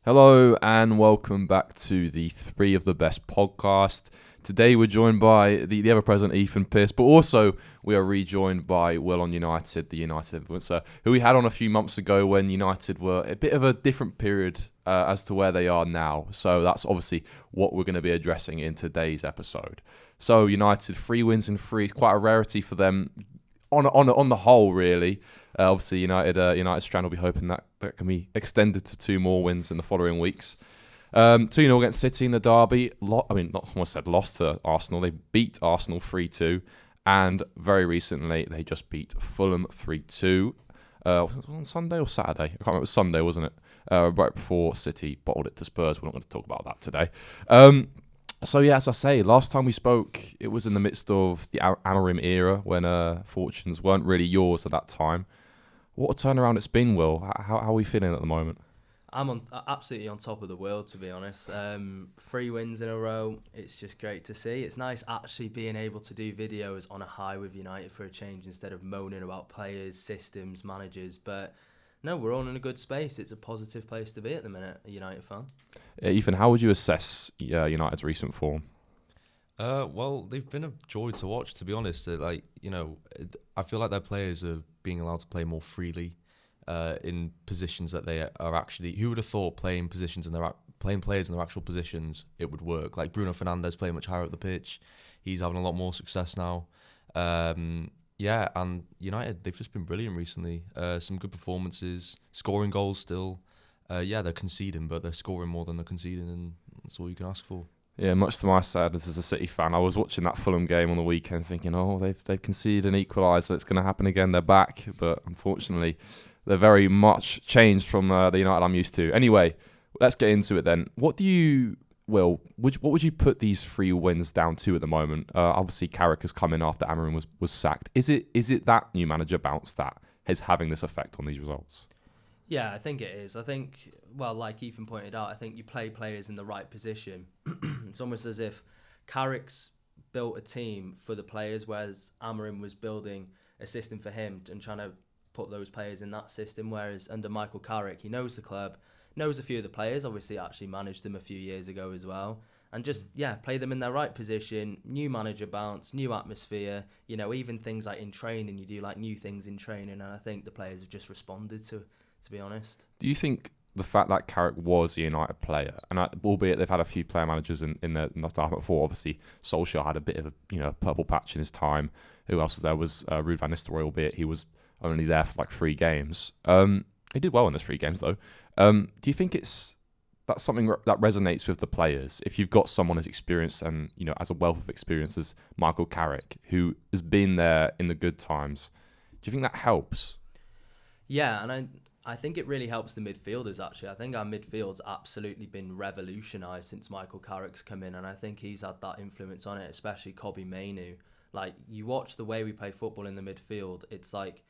Hello and welcome back to the Three of the Best podcast. Today we're joined by the ever-present Ethan Pearce, but also we are rejoined by willonunited, the United influencer, who we had on a few months ago when United were a bit of a different period as to where they are now. So that's obviously what we're going to be addressing in today's episode. So United, 3 wins in 3, quite a rarity for them on the whole, really. Obviously, United Strand will be hoping that can be extended to 2 more wins in the following weeks. 2-0 against City in the derby. Lost to Arsenal. They beat Arsenal 3-2. And very recently, they just beat Fulham 3-2. On Sunday or Saturday? I can't remember. It was Sunday, wasn't it? Right before City bottled it to Spurs. We're not going to talk about that today. So yeah, as I say, last time we spoke, it was in the midst of the Amorim era when fortunes weren't really yours at that time. What a turnaround it's been, Will. How are we feeling at the moment? I'm absolutely on top of the world, to be honest. 3 wins in a row. It's just great to see. It's nice actually being able to do videos on a high with United for a change instead of moaning about players, systems, managers. But no, we're all in a good space. It's a positive place to be at the minute, a United fan. Ethan, how would you assess United's recent form? Well, they've been a joy to watch, to be honest. I feel like their players are being allowed to play more freely in positions that they are actually. Who would have thought playing players in their actual positions it would work? Like Bruno Fernandes playing much higher up the pitch. He's having a lot more success now. And United, they've just been brilliant recently. Some good performances, scoring goals still. They're conceding, but they're scoring more than they're conceding, and that's all you can ask for. Yeah, much to my sadness as a City fan, I was watching that Fulham game on the weekend thinking, they've conceded an equaliser, it's going to happen again, they're back. But unfortunately, they're very much changed from the United I'm used to. Anyway, let's get into it then. What would you put these 3 wins down to at the moment? Obviously, Carrick has come in after Amorim was sacked. Is it that new manager bounce that is having this effect on these results? Yeah, I think it is. I think, like Ethan pointed out, I think you play players in the right position. It's almost as if Carrick's built a team for the players, whereas Amorim was building a system for him and trying to put those players in that system. Whereas under Michael Carrick, he knows the club, knows a few of the players, obviously actually managed them a few years ago as well. And just, play them in their right position, new manager bounce, new atmosphere, even things like in training, you do like new things in training. And I think the players have just responded to be honest. Do you think the fact that Carrick was a United player, and albeit they've had a few player managers in their staff before, obviously Solskjaer had a bit of a purple patch in his time. Who else was there? Was Ruud van Nistelrooy, albeit he was only there for like 3 games. He did well in those 3 games though. Do you think that's something that resonates with the players? If you've got someone as experienced and as a wealth of experience as Michael Carrick, who has been there in the good times, do you think that helps? Yeah, and I think it really helps the midfielders, actually. I think our midfield's absolutely been revolutionised since Michael Carrick's come in, and I think he's had that influence on it, especially Kobbie Mainoo. Like, you watch the way we play football in the midfield, it's like,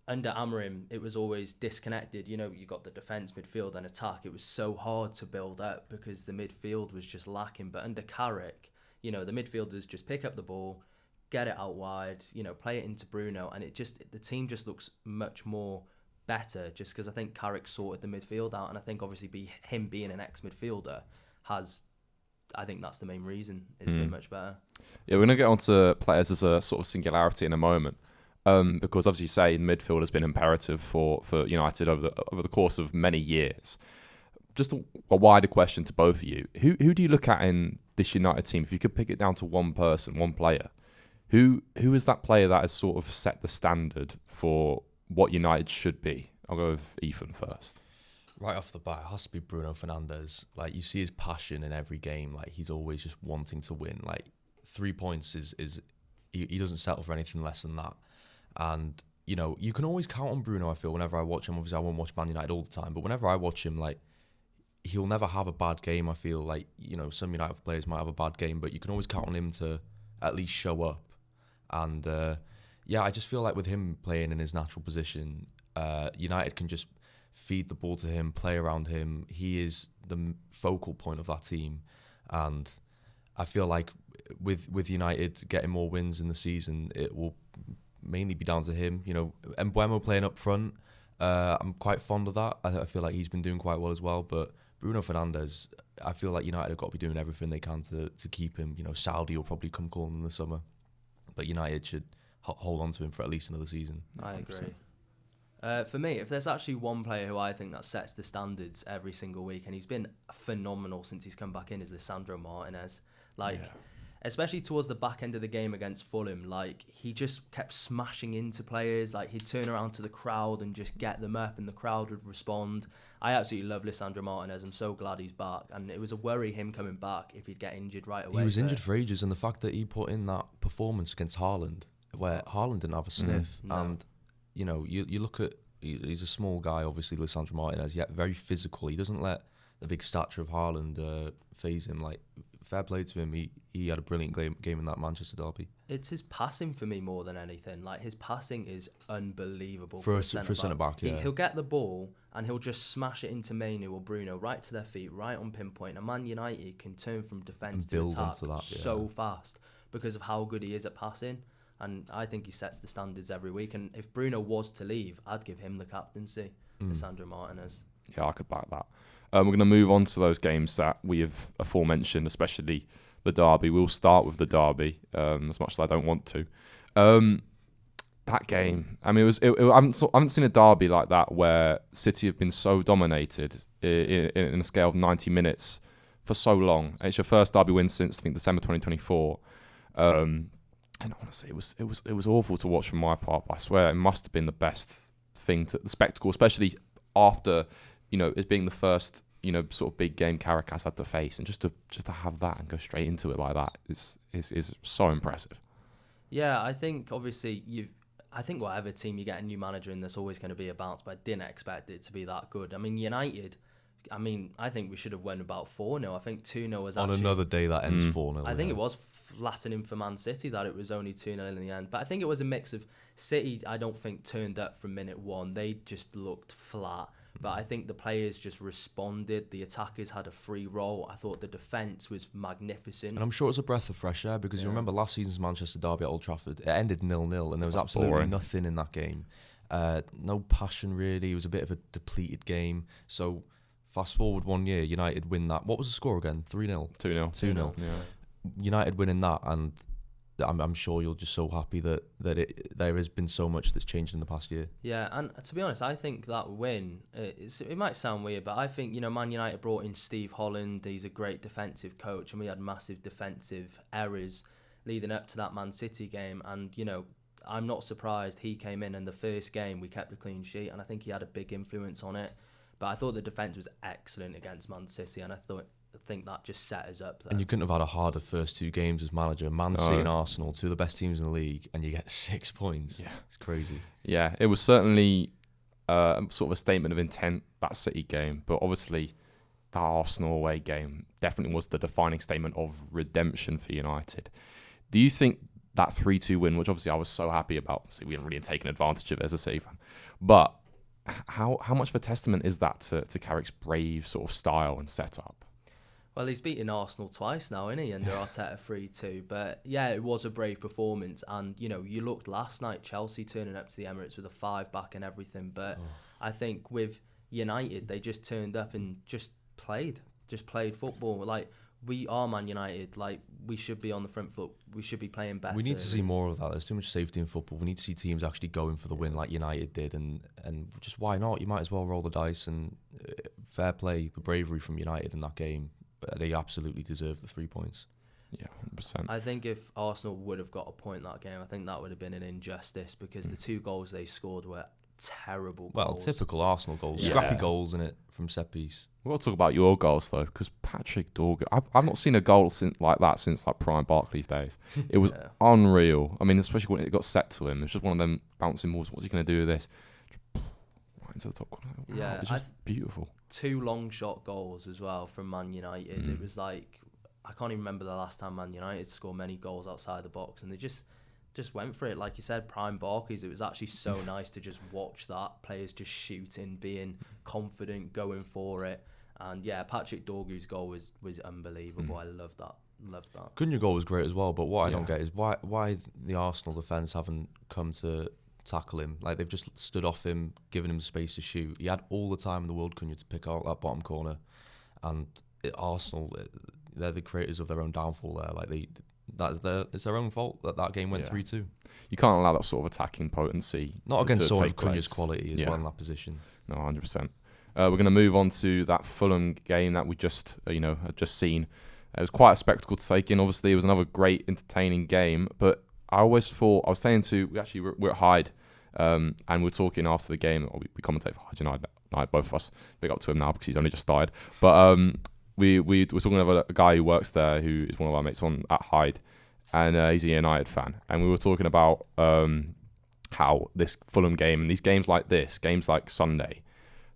under Amorim, it was always disconnected. You got the defence, midfield and attack. It was so hard to build up because the midfield was just lacking. But under Carrick, the midfielders just pick up the ball, get it out wide, play it into Bruno, and the team just looks much more better just because I think Carrick sorted the midfield out, and I think obviously him being an ex-midfielder I think that's the main reason it's been much better. Yeah, we're going to get onto players as a sort of singularity in a moment, because obviously you say midfield has been imperative for United over the course of many years. Just a wider question to both of you. Who do you look at in this United team, if you could pick it down to one person, one player, who is that player that has sort of set the standard for what United should be? I'll go with Ethan first. Right off the bat, it has to be Bruno Fernandes. Like, you see his passion in every game. Like, he's always just wanting to win. Like, 3 points is he doesn't settle for anything less than that. And you can always count on Bruno. I feel whenever I watch him. Obviously, I won't watch Man United all the time, but whenever I watch him, like, he'll never have a bad game. I feel like some United players might have a bad game, but you can always count on him to at least show up. And I just feel like with him playing in his natural position, United can just feed the ball to him, play around him. He is the focal point of that team. And I feel like with United getting more wins in the season, it will mainly be down to him. Mbeumo playing up front, I'm quite fond of that. I feel like he's been doing quite well as well. But Bruno Fernandes, I feel like United have got to be doing everything they can to keep him. You know, Saudi will probably come calling in the summer, but United should hold on to him for at least another season. I agree. For me, if there's actually one player who I think that sets the standards every single week, and he's been phenomenal since he's come back in, is Lisandro Martinez. Especially towards the back end of the game against Fulham, he just kept smashing into players. He'd turn around to the crowd and just get them up, and the crowd would respond. I absolutely love Lisandro Martinez. I'm so glad he's back, and it was a worry him coming back if he'd get injured right away. He was injured for ages, and the fact that he put in that performance against Haaland, where Haaland didn't have a sniff, and you look at, he's a small guy, obviously, Lisandro Martinez, yet very physical. He doesn't let the big stature of Haaland phase him. Fair play to him. He had a brilliant game in that Manchester derby. It's his passing for me more than anything. His passing is unbelievable for a centre-back. He'll get the ball and he'll just smash it into Mainu or Bruno right to their feet, right on pinpoint. And Man United can turn from defence to attack so fast because of how good he is at passing. And I think he sets the standards every week. And if Bruno was to leave, I'd give him the captaincy, Lisandro Martinez. Yeah, I could back that. We're going to move on to those games that we have aforementioned, especially the derby. We'll start with the derby, as much as I don't want to. That game, I mean, I haven't seen a derby like that where City have been so dominated in a scale of 90 minutes for so long. And it's your first derby win since, I think, December 2024. And honestly, it was awful to watch from my part. But I swear it must have been the best thing, the spectacle, especially after, it being the first, sort of big game Caracas had to face, and just to have that and go straight into it like that is so impressive. Yeah, I think obviously I think whatever team you get a new manager in, there's always going to be a bounce, but I didn't expect it to be that good. I mean, United, I think we should have won about 4-0. I think 2-0 was actually... On another day that ends 4-0. I think it was flattening for Man City that it was only 2-0 in the end. But I think it was a mix of City, I don't think, turned up from minute one. They just looked flat. But I think the players just responded. The attackers had a free roll. I thought the defence was magnificent. And I'm sure it's a breath of fresh air because you remember last season's Manchester derby at Old Trafford. It ended 0-0 and there was absolutely nothing in that game. No passion really. It was a bit of a depleted game. So fast forward 1 year, United win that. What was the score again? 3-0? 2-0. 2-0. Yeah. United winning that, and I'm sure you're just so happy that there has been so much that's changed in the past year. Yeah, and to be honest, I think that win, it might sound weird, but I think, Man United brought in Steve Holland. He's a great defensive coach, and we had massive defensive errors leading up to that Man City game. And, I'm not surprised he came in, and the first game we kept a clean sheet, and I think he had a big influence on it. But I thought the defence was excellent against Man City, and I think that just set us up there. And you couldn't have had a harder first two games as manager. Man City and Arsenal, two of the best teams in the league, and you get 6 points. Yeah, it's crazy. Yeah, it was certainly sort of a statement of intent, that City game. But obviously, that Arsenal away game definitely was the defining statement of redemption for United. Do you think that 3-2 win, which obviously I was so happy about, obviously we haven't really taken advantage of it as a City fan, but how much of a testament is that to Carrick's brave sort of style and setup? Well, he's beaten Arsenal twice now, isn't he, under Arteta 3-2. But yeah, it was a brave performance. And, you looked last night, Chelsea turning up to the Emirates with a 5 back and everything. But I think with United, they just turned up and just played football. We are Man United. We should be on the front foot. We should be playing better. We need to see more of that. There's too much safety in football. We need to see teams actually going for the win like United did. And just why not? You might as well roll the dice. And fair play, the bravery from United in that game. They absolutely deserve the 3 points. Yeah, 100%. I think if Arsenal would have got a point that game, I think that would have been an injustice because the 2 goals they scored were terrible goals. Well, typical Arsenal goals. Yeah. Scrappy goals in it from set piece. We'll talk about your goals though, because Patrick Dorgu, I've not seen a goal like that since prime Barkley's days. It was unreal. I mean, especially when it got set to him. It was just one of them bouncing balls. What's he going to do with this? Right into the top corner. Wow, yeah, it's just beautiful. 2 long shot goals as well from Man United. It was I can't even remember the last time Man United scored many goals outside the box, and they just went for it. Like you said, prime Barkley's. It was actually so nice to just watch that. Players just shooting, being confident, going for it. And yeah, Patrick Dorgu's goal was unbelievable. I loved that. Cunha goal was great as well, but what I don't get is why the Arsenal defence haven't come to tackle him. Like, they've just stood off him, given him space to shoot. He had all the time in the world, Cunha, to pick out that bottom corner. And Arsenal, they're the creators of their own downfall there. Like, it's their own fault that game went 3-2. You can't allow that sort of attacking potency. Not against someone of Cunha's place. quality as well in that position. No, 100%. We're going to move on to that Fulham game that we just, had just seen. It was quite a spectacle to take in. Obviously, it was another great, entertaining game. But I always thought, I was saying we're at Hyde, and we're talking after the game. We commentate for Hyde United, both of us. Big up to him now because he's only just started. But we were talking about a guy who works there, who is one of our mates at Hyde, and he's a United fan. And we were talking about how this Fulham game and these games like this, games like Sunday,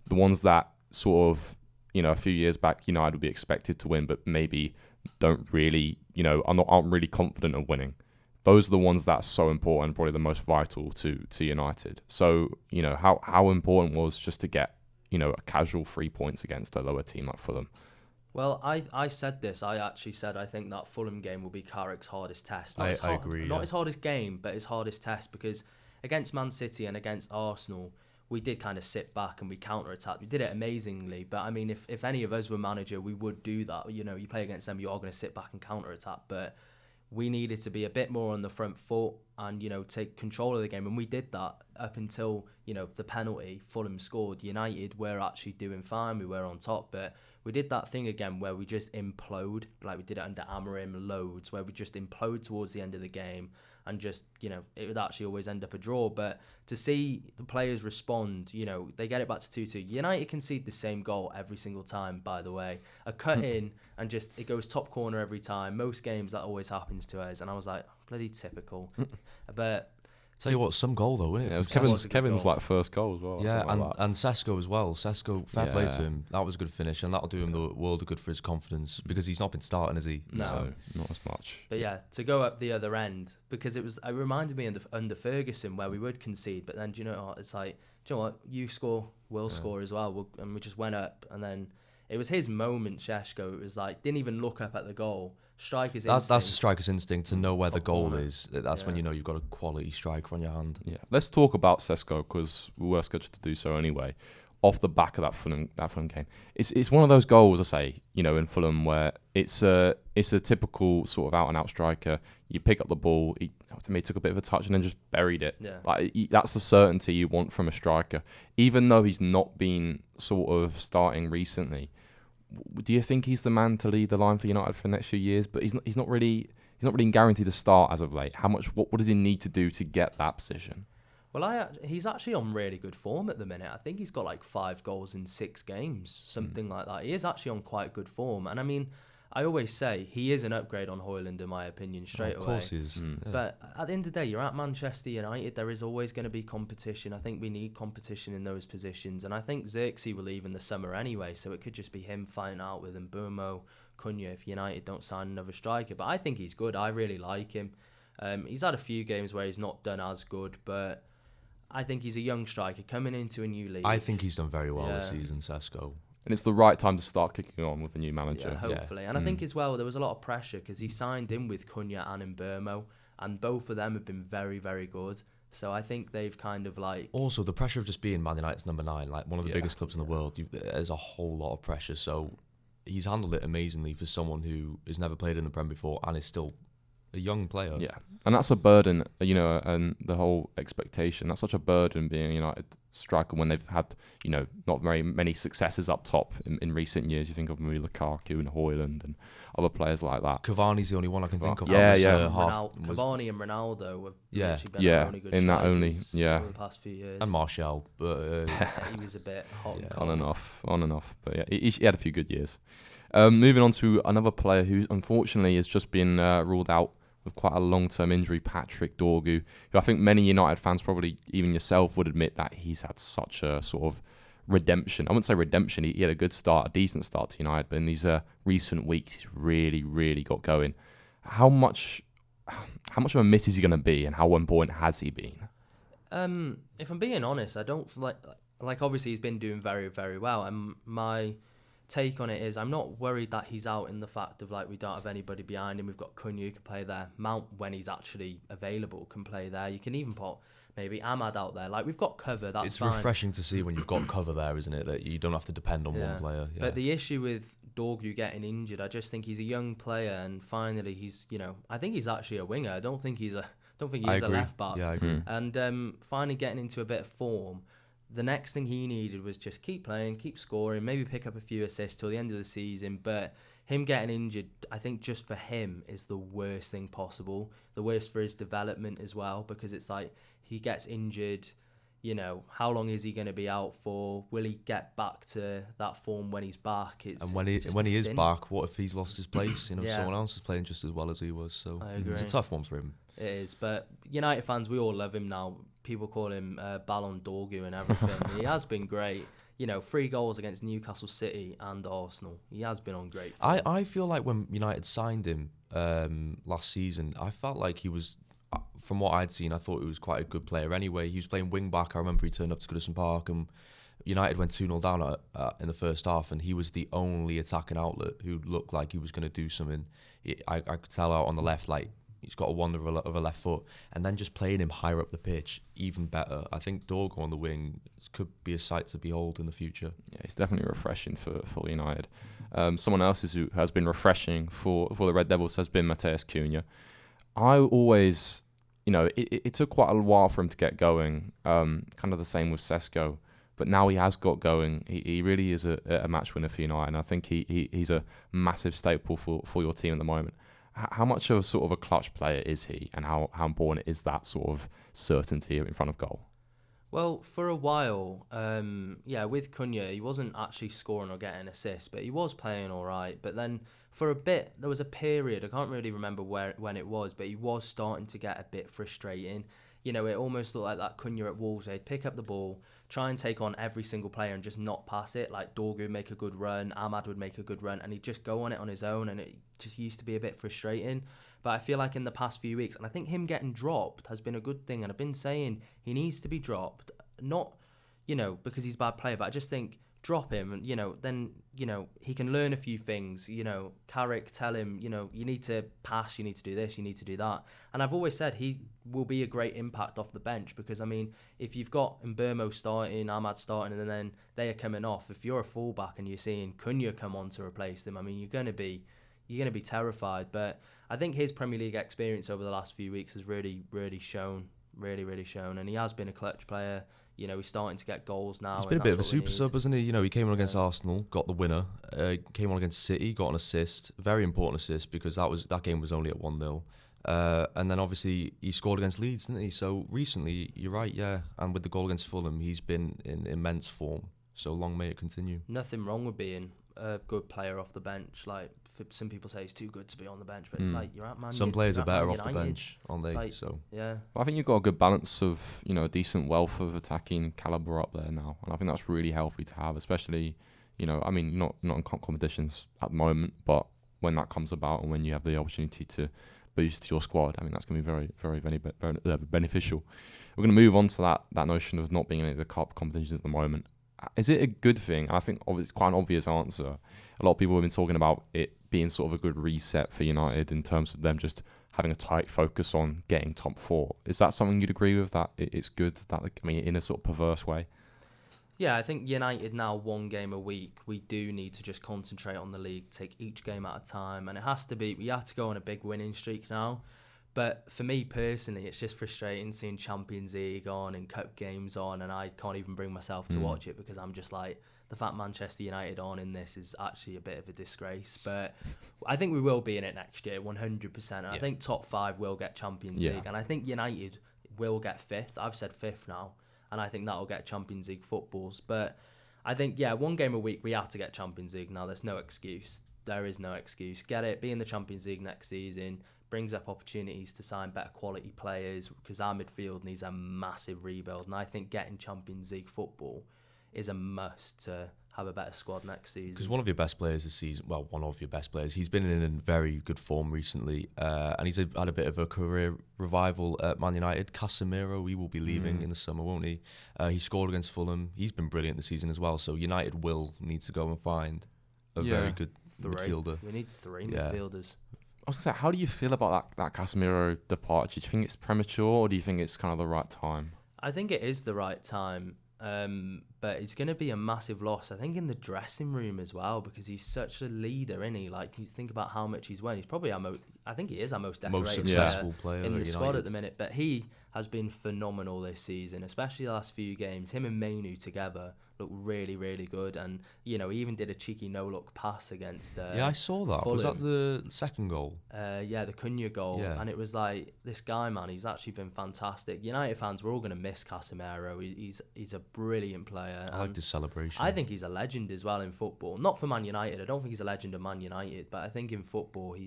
the ones that sort of, a few years back, United would be expected to win, but maybe don't really, aren't really confident of winning. Those are the ones that are so important, probably the most vital to United. So, how important was just to get, a casual 3 points against a lower team like Fulham? Well, I said this. I actually said I think that Fulham game will be Carrick's hardest test. I agree. Not his hardest game, but his hardest test, because against Man City and against Arsenal, we did kind of sit back and we counter-attacked. We did it amazingly. But, I mean, if any of us were manager, we would do that. You play against them, you are going to sit back and counter-attack. But we needed to be a bit more on the front foot and, take control of the game. And we did that up until, the penalty. Fulham scored. United were actually doing fine. We were on top. But we did that thing again where we just implode, like we did it under Amorim loads, where we just implode towards the end of the game and just, it would actually always end up a draw. But to see the players respond, they get it back to 2-2. United concede the same goal every single time, by the way. A cut in and just, it goes top corner every time. Most games that always happens to us. And I was like, bloody typical. But tell you what, some goal though, isn't it? Yeah, it was Kevin's like first goal as well. Yeah, like and Sesko as well. Sesko, fair play to him. That was a good finish, and that'll do him the world of good for his confidence, because he's not been starting, has he? No, so, not as much. But yeah, to go up the other end, because it reminded me under Ferguson where we would concede, but then do you know what? It's like, do you know what? You score, we'll score as well, and we just went up, and then it was his moment, Sesko. It was like, didn't even look up at the goal. Striker's instinct. That's the striker's instinct to know where the goal corner is. That's when you know you've got a quality striker on your hand. Yeah, let's talk about Sesko, because we were scheduled to do so anyway. Off the back of that Fulham game, it's one of those goals, I say, in Fulham, where it's a typical sort of out and out striker. You pick up the ball, he took a bit of a touch and then just buried it. Yeah. Like, that's the certainty you want from a striker, even though he's not been sort of starting recently. Do you think he's the man to lead the line for United for the next few years? But he's not really guaranteed to start as of late. What does he need to do to get that position? Well, he's actually on really good form at the minute. I think he's got like 5 goals in 6 games, something like that. He is actually on quite good form. And I mean, I always say he is an upgrade on Højlund, in my opinion, straight away. Of course he is. Yeah. But at the end of the day, you're at Manchester United. There is always going to be competition. I think we need competition in those positions. And I think Xerxes will leave in the summer anyway, so it could just be him fighting out with Mbeumo, Cunha, if United don't sign another striker. But I think he's good. I really like him. He's had a few games where he's not done as good, but I think he's a young striker coming into a new league. I think he's done very well this season, Sesko. And it's the right time to start kicking on with the new manager. Yeah, hopefully. And I think as well, there was a lot of pressure because he signed in with Cunha and Mbeumo, and both of them have been very, very good. So I think they've kind of like... Also, the pressure of just being Man United's number 9, like one of the biggest clubs in the world, there's a whole lot of pressure. So he's handled it amazingly for someone who has never played in the Prem before and is still a young player. Yeah, and that's a burden, and the whole expectation. That's such a burden being a United striker when they've had, not very many successes up top in recent years. You think of maybe Lukaku and Højlund and other players like that. Cavani's the only one I can think of. Cavani and Ronaldo have been only good strikers over the past few years. And Martial, but he was a bit hot and on and off. But yeah, he had a few good years. Moving on to another player who unfortunately has just been ruled out with quite a long-term injury, Patrick Dorgu, who I think many United fans, probably even yourself, would admit that he's had such a sort of redemption. I wouldn't say redemption. He had a good start, a decent start to United, but in these recent weeks, he's really, really got going. How much of a miss is he going to be, and how important has he been? If I'm being honest, I don't like. Obviously, he's been doing very, very well, and my take on it is I'm not worried that he's out in the fact of like we don't have anybody behind him. We've got Cunha who can play there. Mount, when he's actually available, can play there. You can even put maybe Ahmad out there. Like, we've got cover, that's fine. It's refreshing to see when you've got cover there, isn't it? That you don't have to depend on one player. Yeah. But the issue with Dorgu getting injured, I just think he's a young player, and finally he's, I think he's actually a winger. I don't think he's a left back. Yeah, I agree. And finally getting into a bit of form, the next thing he needed was just keep playing, keep scoring, maybe pick up a few assists till the end of the season. But him getting injured, I think just for him is the worst thing possible. The worst for his development as well, because it's like he gets injured, how long is he going to be out for? Will he get back to that form when he's back? And when he is back, what if he's lost his place? Someone else is playing just as well as he was. So it's a tough one for him. It is, but United fans, we all love him now. People call him Ballon Dorgu and everything. He has been great. 3 goals against Newcastle City and Arsenal. He has been on great form. I feel like when United signed him last season, I felt like he was, from what I'd seen, I thought he was quite a good player anyway. He was playing wing back. I remember he turned up to Goodison Park and United went 2-0 down in the first half, and he was the only attacking outlet who looked like he was going to do something. I could tell out on the left, like, he's got a wonder of a left foot, and then just playing him higher up the pitch, even better. I think Dorgu on the wing could be a sight to behold in the future. Yeah, he's definitely refreshing for United. Someone else who has been refreshing for the Red Devils has been Matheus Cunha. I always, it took quite a while for him to get going, kind of the same with Sesko, but now he has got going. He really is a match winner for United, and I think he's a massive staple for your team at the moment. How much of sort of a clutch player is he, and how important is that sort of certainty in front of goal? Well, for a while, with Cunha, he wasn't actually scoring or getting assists, but he was playing all right. But then for a bit, there was a period, I can't really remember when it was, but he was starting to get a bit frustrating. It almost looked like that Cunha at Wolves. They'd pick up the ball, try and take on every single player and just not pass it. Like Dorgu would make a good run, Ahmad would make a good run, and he'd just go on it on his own, and it just used to be a bit frustrating. But I feel like in the past few weeks, and I think him getting dropped has been a good thing, and I've been saying he needs to be dropped, not, because he's a bad player, but I just think drop him, and, then, he can learn a few things. Carrick, tell him, you need to pass, you need to do this, you need to do that. And I've always said he will be a great impact off the bench, because, if you've got Mbeumo starting, Ahmad starting, and then they are coming off, if you're a fullback and you're seeing Cunha come on to replace them, you're going to be terrified. But I think his Premier League experience over the last few weeks has really, really shown, and he has been a clutch player. He's starting to get goals now. He's been a bit of a super sub, hasn't he? He came on against Arsenal, got the winner. Came on against City, got an assist, very important assist, because that game was only at 1-0. And then obviously he scored against Leeds, didn't he? So recently, you're right, yeah. And with the goal against Fulham, he's been in immense form. So long may it continue. Nothing wrong with being a good player off the bench. Like, some people say he's too good to be on the bench, but it's like, you're at Man. Some players are better off the bench, aren't they? Like, so yeah. I think you've got a good balance of a decent wealth of attacking caliber up there now, and I think that's really healthy to have, especially not in competitions at the moment, but when that comes about and when you have the opportunity to boost your squad, that's going to be very, very, very beneficial. We're going to move on to that notion of not being in any of the cup competitions at the moment. Is it a good thing? And I think it's quite an obvious answer. A lot of people have been talking about it being sort of a good reset for United in terms of them just having a tight focus on getting top 4. Is that something you'd agree with, that it's good, that in a sort of perverse way? Yeah, I think United now 1 game a week. We do need to just concentrate on the league, take each game at a time, and we have to go on a big winning streak now. But for me personally, it's just frustrating seeing Champions League on and cup games on, and I can't even bring myself to watch it, because I'm just like, the fact Manchester United on in this is actually a bit of a disgrace. But I think we will be in it next year, 100%. And I think top 5 will get Champions League, and I think United will get 5th. I've said 5th now, and I think that will get Champions League footballs. But I think, 1 game a week, we have to get Champions League now. There's no excuse. There is no excuse. Get it, be in the Champions League next season. Brings up opportunities to sign better quality players, because our midfield needs a massive rebuild, and I think getting Champions League football is a must to have a better squad next season. Because one of your best players this season, he's been in very good form recently, and he's had a bit of a career revival at Man United. Casemiro, he will be leaving in the summer, won't he? He scored against Fulham. He's been brilliant this season as well, so United will need to go and find a very good midfielder. We need 3 midfielders. I was going to say, how do you feel about that Casemiro departure? Do you think it's premature, or do you think it's kind of the right time? I think it is the right time, but it's going to be a massive loss, I think, in the dressing room as well, because he's such a leader, isn't he? Like, you think about how much he's won. He's probably I think he is our most decorated successful player in the at squad United at the minute. But he has been phenomenal this season, especially the last few games. Him and Mainu together look really, really good. And, you know, he even did a cheeky no-look pass against yeah, I saw that. Fulham. Was that the second goal? Yeah, the Cunha goal. Yeah. And it was like, this guy, man, he's actually been fantastic. United fans, we're all going to miss Casemiro. He's a brilliant player. I liked his celebration. I think he's a legend as well in football. Not for Man United. I don't think he's a legend of Man United. But I think in football,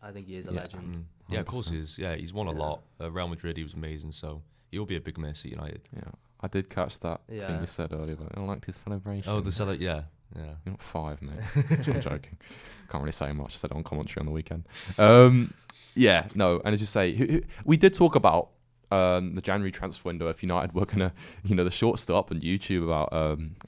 I think he is a legend. Yeah, of course he is. Yeah, he's won a Yeah. lot. Real Madrid, he was amazing. So he'll be a big miss at United. Yeah, I did catch that thing Yeah. you said earlier, but I liked his celebration. Oh, yeah. You're not 5, mate. I'm joking. Can't really say much. I said it on commentary on the weekend. Yeah, no, and as you say, we did talk about the January transfer window. If United were gonna, the short stop on YouTube about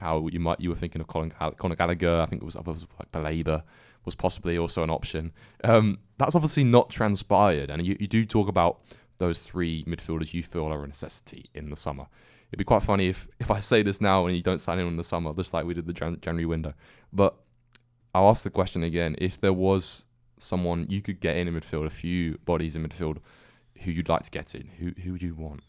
how you were thinking of Conor Gallagher. I think it was like Baleba was possibly also an option. That's obviously not transpired, and you do talk about those 3 midfielders you feel are a necessity in the summer. It'd be quite funny if I say this now and you don't sign in the summer, just like we did the January window. But I'll ask the question again: if there was someone you could get in midfield, a few bodies in midfield, who you'd like to get in, who would you want?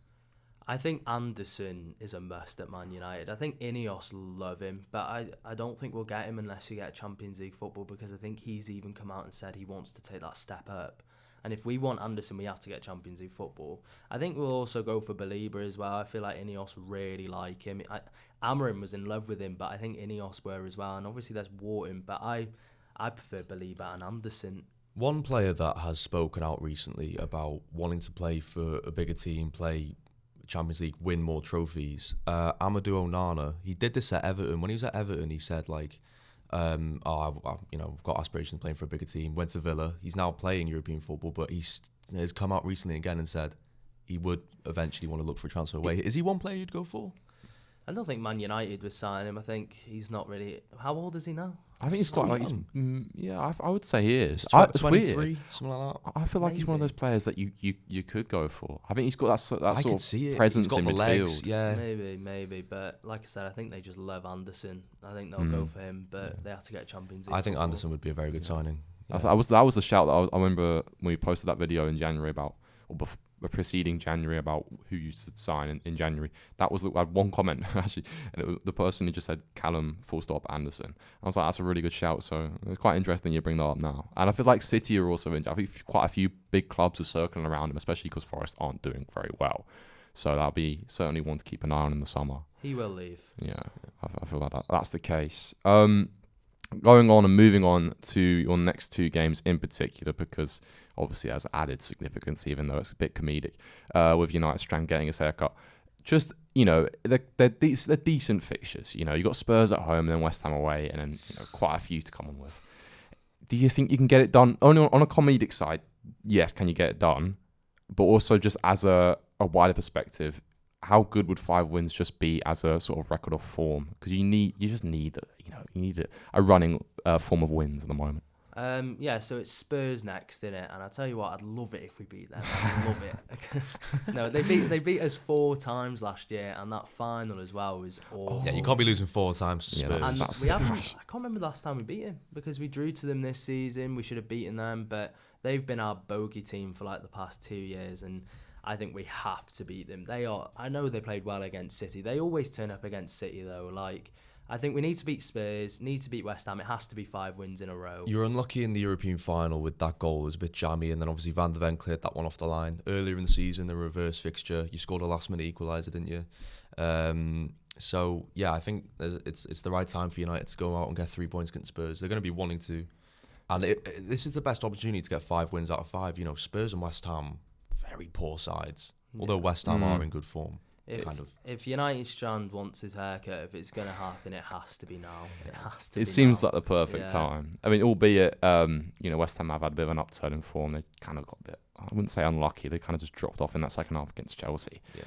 I think Anderson is a must at Man United. I think Ineos love him, but I don't think we'll get him unless we get Champions League football, because I think he's even come out and said he wants to take that step up. And if we want Anderson, we have to get Champions League football. I think we'll also go for Baleba as well. I feel like Ineos really like him. Amarim was in love with him, but I think Ineos were as well. And obviously there's Wharton, but I prefer Baleba and Anderson. One player that has spoken out recently about wanting to play for a bigger team, play Champions League, win more trophies, Amadou Onana, he did this at Everton. When he was at Everton, he said, like, I've got aspirations of playing for a bigger team. Went to Villa. He's now playing European football, but has come out recently again and said he would eventually want to look for a transfer away. Is he one player you'd go for? I don't think Man United would sign him. I think he's not really... How old is he now? I think he's got like I would say he is. It's 23, weird. something like that. I feel like he's one of those players that you could go for. I think he's got that sort of presence he's got in the midfield. legs, yeah. Maybe, but like I said, I think they just love Anderson. I think they'll go for him, but they have to get Champions League. I think football. Anderson would be a very good signing. Yeah. That was the shout that I remember when we posted that video in January about, or preceding January, about who you should sign in January. That was I had one comment actually, and it was the person who just said Callum full stop Anderson. I was like, that's a really good shout. So it's quite interesting you bring that up now. And I feel like City are also I think quite a few big clubs are circling around him, especially because Forest aren't doing very well. So that'll be certainly one to keep an eye on in the summer. He will leave. Yeah, I feel like that's the case. Going on and moving on to your next 2 games in particular, because obviously it has added significance, even though it's a bit comedic, with United Strand getting his haircut. Just, they're decent fixtures. You got Spurs at home and then West Ham away, and then quite a few to come on with. Do you think you can get it done? Only on a comedic side, yes, can you get it done? But also just as a wider perspective, how good would 5 wins just be as a sort of record of form? Because you need a running form of wins at the moment. So it's Spurs next, innit? And I tell you what, I'd love it if we beat them. I'd love it. No, they beat us 4 times last year, and that final as well was awful. Yeah, you can't be losing 4 times to Spurs. And we haven't. I can't remember the last time we beat them, because we drew to them this season. We should have beaten them, but they've been our bogey team for like the past 2 years, and I think we have to beat them. I know they played well against City. They always turn up against City though. Like, I think we need to beat Spurs, need to beat West Ham. It has to be 5 wins in a row. You're unlucky in the European final with that goal. It was a bit jammy, and then obviously Van de Ven cleared that one off the line. Earlier in the season, the reverse fixture, you scored a last-minute equaliser, didn't you? So, yeah, I think it's the right time for United to go out and get 3 points against Spurs. They're going to be wanting to. And this is the best opportunity to get 5 wins out of 5. Spurs and West Ham, very poor sides. Although West Ham are in good form. If United Strand wants his haircut, if it's going to happen, it has to be now. It has to. It be seems now. like the perfect time. I mean, albeit West Ham have had a bit of an upturn in form. They kind of got a bit, I wouldn't say unlucky. They kind of just dropped off in that second half against Chelsea. Yeah.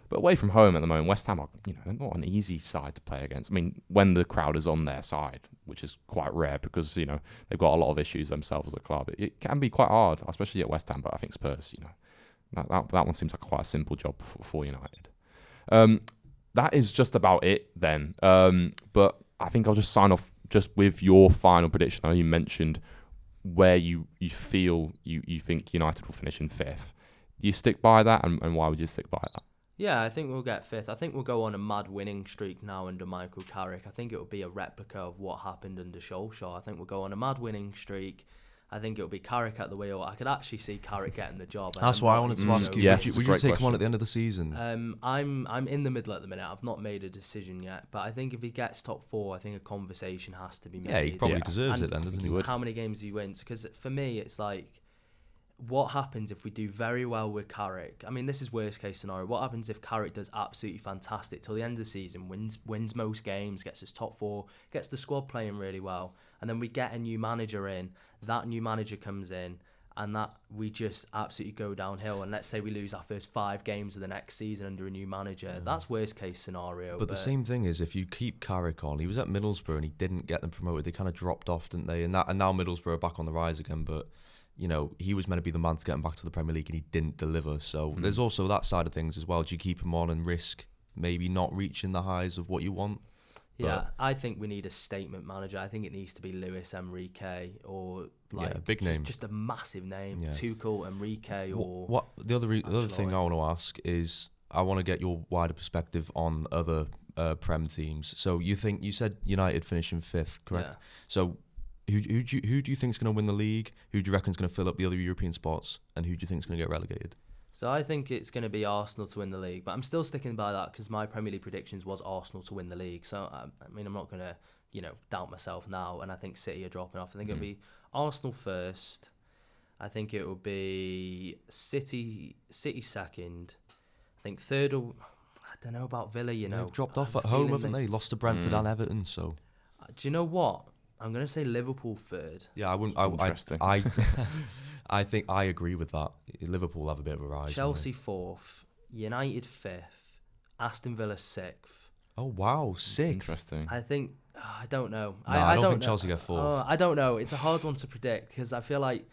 But away from home at the moment, West Ham are they're not an easy side to play against. I mean, when the crowd is on their side, which is quite rare because they've got a lot of issues themselves as a club. It can be quite hard, especially at West Ham. But I think Spurs, That one seems like quite a simple job for United. That is just about it then. But I think I'll just sign off just with your final prediction. I know you mentioned where you feel you think United will finish in 5th. Do you stick by that, and why would you stick by that? Yeah, I think we'll get 5th. I think we'll go on a mad winning streak now under Michael Carrick. I think it will be a replica of what happened under Solskjaer. I think we'll go on a mad winning streak. I think it'll be Carrick at the wheel. I could actually see Carrick getting the job. That's why I wanted to ask you. Yes, would you take him on at the end of the season? I'm in the middle at the minute. I've not made a decision yet, but I think if he gets top 4, I think a conversation has to be made. Yeah, he probably deserves it then, doesn't he? How many games he wins? Because for me, it's like, what happens if we do very well with Carrick? I mean, this is worst case scenario. What happens if Carrick does absolutely fantastic till the end of the season, wins most games, gets his top 4, gets the squad playing really well, and then we get a new manager in, that new manager comes in, and that we just absolutely go downhill, and let's say we lose our first 5 games of the next season under a new manager. That's worst case scenario. But the same thing is, if you keep Carrick on, he was at Middlesbrough and he didn't get them promoted. They kind of dropped off, didn't they? And now Middlesbrough are back on the rise again, but you know, he was meant to be the man to get him back to the Premier League and he didn't deliver. So there's also that side of things as well. Do you keep him on and risk maybe not reaching the highs of what you want? Yeah, I think we need a statement manager. I think it needs to be Luis Enrique or a big name. Just a massive name. Yeah. Tuchel, Enrique or... The other thing I want to ask is, I want to get your wider perspective on other Prem teams. So you said United finishing 5th, correct? Yeah. So Who do you think is going to win the league? Who do you reckon is going to fill up the other European spots? And who do you think is going to get relegated? So I think it's going to be Arsenal to win the league, but I'm still sticking by that because my Premier League predictions was Arsenal to win the league. So I mean, I'm not going to doubt myself now, and I think City are dropping off. I think it'll be Arsenal first. I think it will be City second. I think third. I don't know about Villa. They've dropped off at home, haven't they? Lost to Brentford and Everton. So do you know what? I'm going to say Liverpool third. Yeah, I wouldn't. Interesting. I think I agree with that. Liverpool have a bit of a rise. Chelsea 4th, United 5th, Aston Villa 6th. Oh wow, 6th. Interesting. I think I don't know. No, I don't think Chelsea get 4th. I don't know. It's a hard one to predict because I feel like,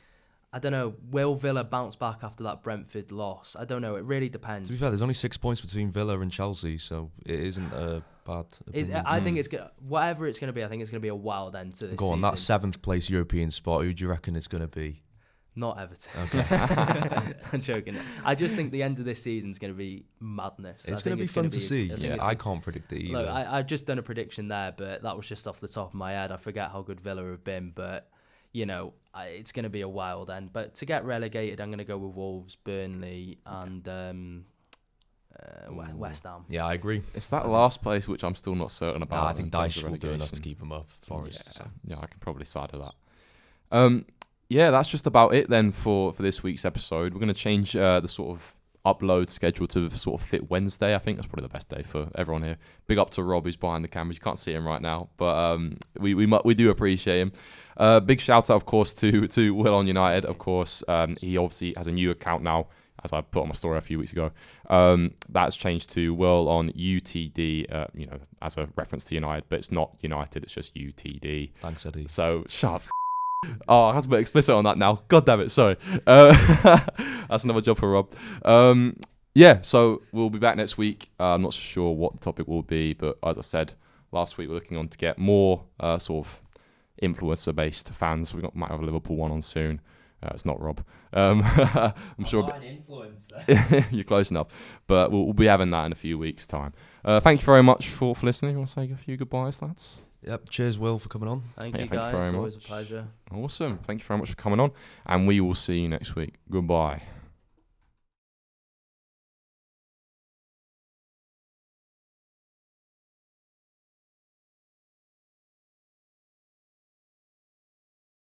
I don't know, will Villa bounce back after that Brentford loss? I don't know. It really depends. To be fair, there's only 6 points between Villa and Chelsea, so it isn't a bad opinion. I think it's whatever it's going to be. I think it's going to be a wild end to this season. Go on, that 7th place European spot. Who do you reckon it's going to be? Not Everton. Okay. I'm joking. I just think the end of this season is going to be madness. It's going to be fun to see. I can't predict it either. Look, I've just done a prediction there, but that was just off the top of my head. I forget how good Villa have been, but it's going to be a wild end. But to get relegated, I'm going to go with Wolves, Burnley, and West Ham. Yeah, I agree. It's that last place which I'm still not certain about. I think Dyche will do enough to keep them up. Forest. Yeah, I can probably side of that. Yeah, that's just about it then for this week's episode. We're going to change the sort of upload schedule to sort of fit Wednesday. I think that's probably the best day for everyone here. Big up to Rob, who's behind the cameras. You can't see him right now, but we do appreciate him. Big shout out, of course, to Will on United. Of course, he obviously has a new account now, as I put on my story a few weeks ago. That's changed to Will on UTD, as a reference to United, but it's not United, it's just UTD. Thanks, Eddie. So, shut up. Oh, I have to be explicit on that now. God damn it, sorry. That's another job for Rob. Yeah, so we'll be back next week. I'm not sure what the topic will be, but as I said, last week we're looking on to get more sort of influencer-based fans. Might have a Liverpool one on soon. It's not Rob. I'm sure. An influencer. You're close enough. But we'll be having that in a few weeks' time. Thank you very much for listening. You want to say a few goodbyes, lads? Yep. Cheers, Will, for coming on. Thank you, guys. Always a pleasure. Awesome. Thank you very much for coming on. And we will see you next week. Goodbye.